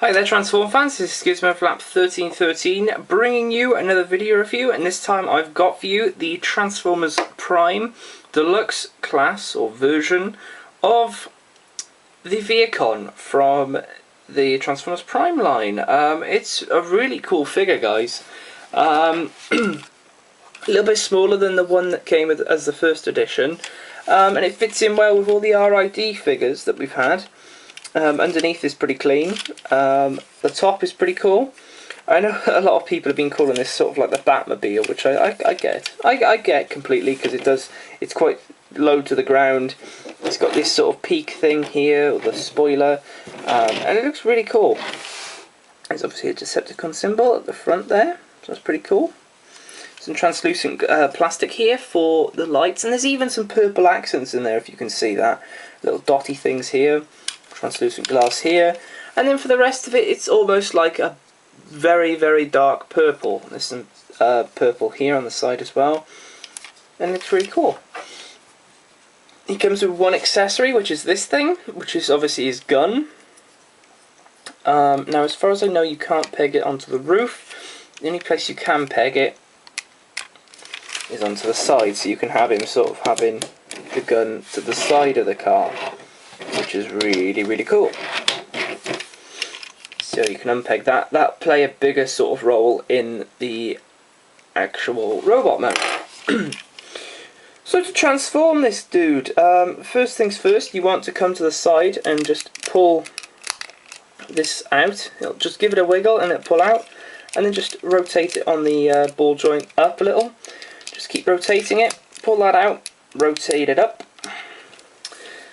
Hi there Transform fans, this is Gizmo1313 bringing you another video review, and this time I've got for you the Transformers Prime Deluxe class or version of the Vehicon from the Transformers Prime line. It's a really cool figure, guys. A little bit smaller than the one that came as the first edition, and it fits in well with all the RID figures that we've had. Underneath is pretty clean. The top is pretty cool. I know a lot of people have been calling this sort of like the Batmobile, which I get. I get completely, because it's quite low to the ground. It's got this sort of peak thing here, or the spoiler, and it looks really cool. There's obviously a Decepticon symbol at the front there, so that's pretty cool. Some translucent plastic here for the lights, and there's even some purple accents in there if you can see that. Little dotty things here. Translucent glass here, and then for the rest of it, it's almost like a very, very dark purple. There's some purple here on the side as well, and it's really cool. He comes with one accessory, which is this thing, which is obviously his gun. Now, as far as I know, you can't peg it onto the roof. The only place you can peg it is onto the side, so you can have him sort of having the gun to the side of the car, which is really, really cool. So you can unpeg that. That'll play a bigger sort of role in the actual robot mode. So to transform this dude, first things first, you want to come to the side and just pull this out. It'll just give it a wiggle and it'll pull out, and then just rotate it on the ball joint up a little. Just keep rotating it, pull that out, rotate it up.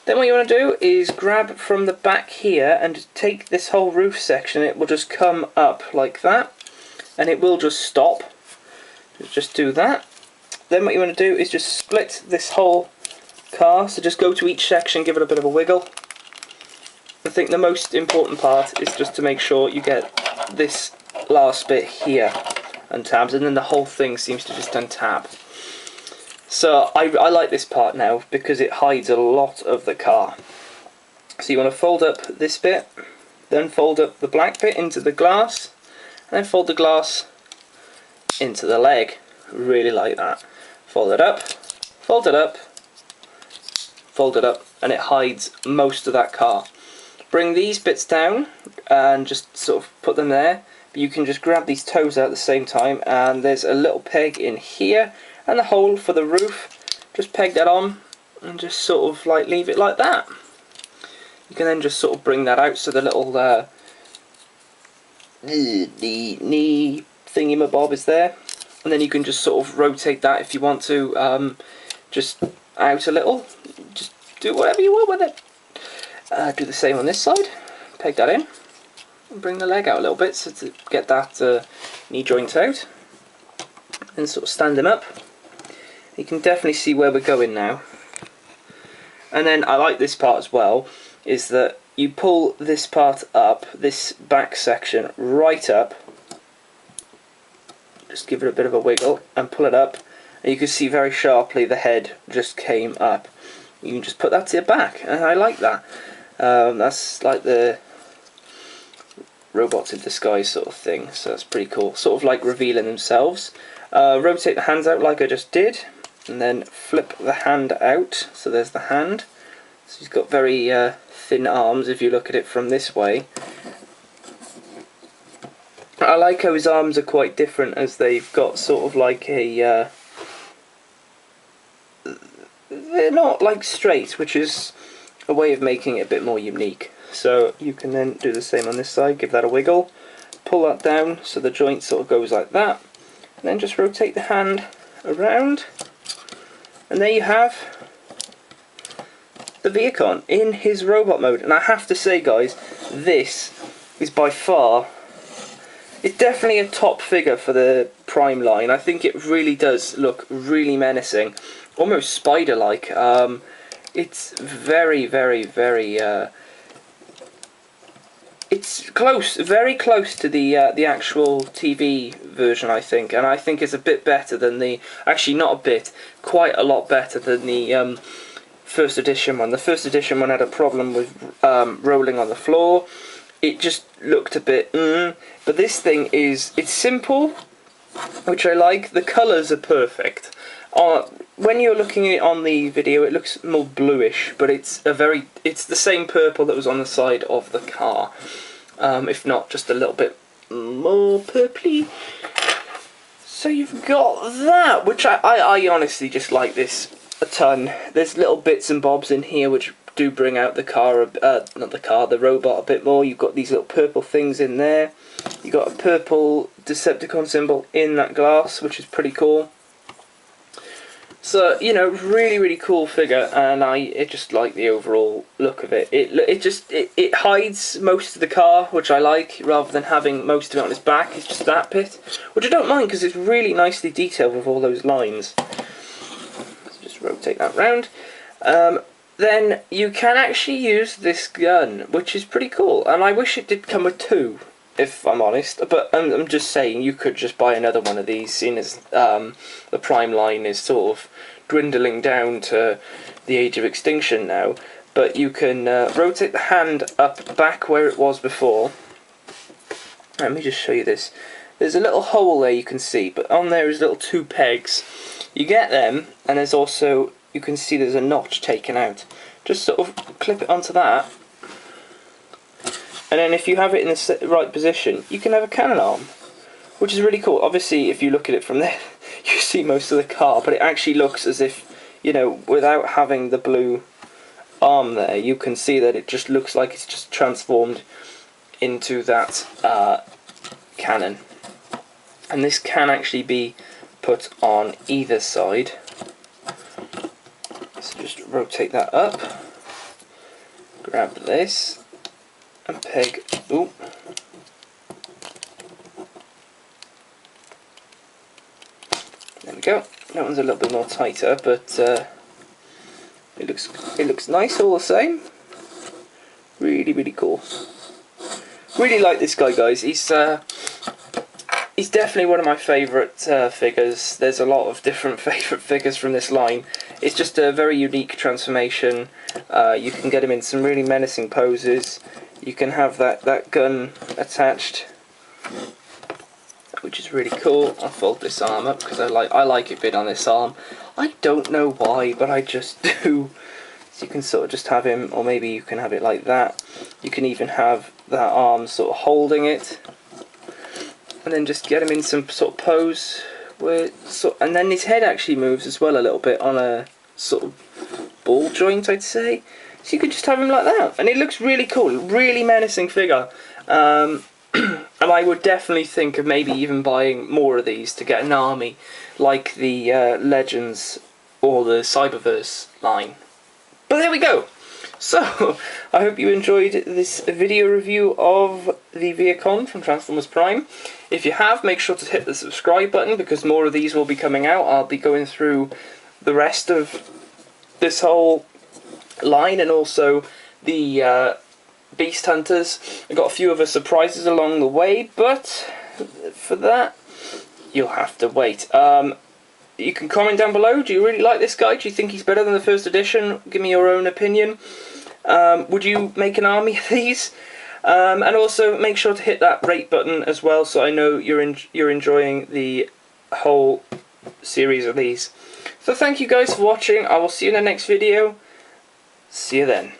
Then what you want to do is grab from the back here and take this whole roof section. It will just come up like that, and it will just stop. Just do that. Then what you want to do is just split this whole car, so just go to each section, give it a bit of a wiggle. I think the most important part is just to make sure you get this last bit here untabbed, and then the whole thing seems to just untab. So I like this part now because it hides a lot of the car. So you want to fold up this bit, then fold up the black bit into the glass, and then fold the glass into the leg. Really like that. Fold it up, fold it up, fold it up, and it hides most of that car. Bring these bits down and just sort of put them there. But you can just grab these toes out at the same time, and there's a little peg in here and the hole for the roof. Just peg that on and just sort of like leave it like that. You can then just sort of bring that out, so the little the knee thingy-mabob is there, and then you can just sort of rotate that if you want to, just out a little. Just do whatever you want with it. Do the same on this side. Peg that in and bring the leg out a little bit, so to get that knee joint out, and sort of stand him up. You can definitely see where we're going now. And then I like this part as well, is that you pull this part up, this back section right up, just give it a bit of a wiggle and pull it up, and you can see very sharply the head just came up. You can just put that to your back, and I like that. That's like the robots in disguise sort of thing, so that's pretty cool. Sort of like revealing themselves. Rotate the hands out like I just did, and then flip the hand out. So there's the hand. So he's got very thin arms if you look at it from this way. I like how his arms are quite different, as they've got sort of like a they're not like straight, which is a way of making it a bit more unique. So you can then do the same on this side, give that a wiggle, pull that down so the joint sort of goes like that, and then just rotate the hand around, and there you have the Vehicon in his robot mode. And I have to say, guys, this is by far, it's definitely a top figure for the Prime line. I think it really does look really menacing, almost spider-like. It's very, very, very it's close, very close to the actual TV version, I think, and I think it's a bit better than the, actually not a bit, quite a lot better than the first edition one. The first edition one had a problem with rolling on the floor. it just looked a bit but this thing it's simple, which I like. The colours are perfect. When you're looking at it on the video, it looks more bluish, but it's the same purple that was on the side of the car, if not just a little bit more purpley. So you've got that, which I honestly just like this a ton. There's little bits and bobs in here which do bring out the car, the robot a bit more. You've got these little purple things in there. You've got a purple Decepticon symbol in that glass, which is pretty cool. So, you know, really cool figure, and I just like the overall look of it. It hides most of the car, which I like, rather than having most of it on its back. It's just that bit, which I don't mind because it's really nicely detailed with all those lines. Let's just rotate that round. Then you can actually use this gun, which is pretty cool, and I wish it did come with two, if I'm honest, but I'm just saying you could just buy another one of these, seeing as the Prime line is sort of dwindling down to the age of extinction now. But you can rotate the hand up back where it was before. Let me just show you this. There's a little hole there you can see, but on there is little two pegs. You get them, and there's also, you can see there's a notch taken out. Just sort of clip it onto that. And then if you have it in the right position, you can have a cannon arm, which is really cool. Obviously, if you look at it from there, you see most of the car, but it actually looks as if, you know, without having the blue arm there, you can see that it just looks like it's just transformed into that cannon. And this can actually be put on either side. So just rotate that up, grab this, and peg, ooh. There we go. That one's a little bit more tighter, but it looks nice all the same. Really cool. Really like this guy, guys. He's definitely one of my favourite figures. There's a lot of different favourite figures from this line. It's just a very unique transformation. You can get him in some really menacing poses. You can have that gun attached, which is really cool. I'll fold this arm up because I like it being on this arm. I don't know why, but I just do. So you can sort of just have him, or maybe you can have it like that. You can even have that arm sort of holding it, and then just get him in some sort of pose where, and then his head actually moves as well a little bit on a sort of ball joint, I'd say. So you could just have him like that, and it looks really cool, really menacing figure. And I would definitely think of maybe even buying more of these to get an army, like the Legends or the Cyberverse line. But there we go. So, I hope you enjoyed this video review of the Vehicon from Transformers Prime. If you have, make sure to hit the subscribe button, because more of these will be coming out. I'll be going through the rest of this whole line, and also the Beast Hunters. I got a few other surprises along the way, but for that, you'll have to wait. You can comment down below. Do you really like this guy? Do you think he's better than the first edition? Give me your own opinion. Would you make an army of these? And also make sure to hit that rate button as well, so I know you're enjoying the whole series of these. So thank you guys for watching. I will see you in the next video. See you then.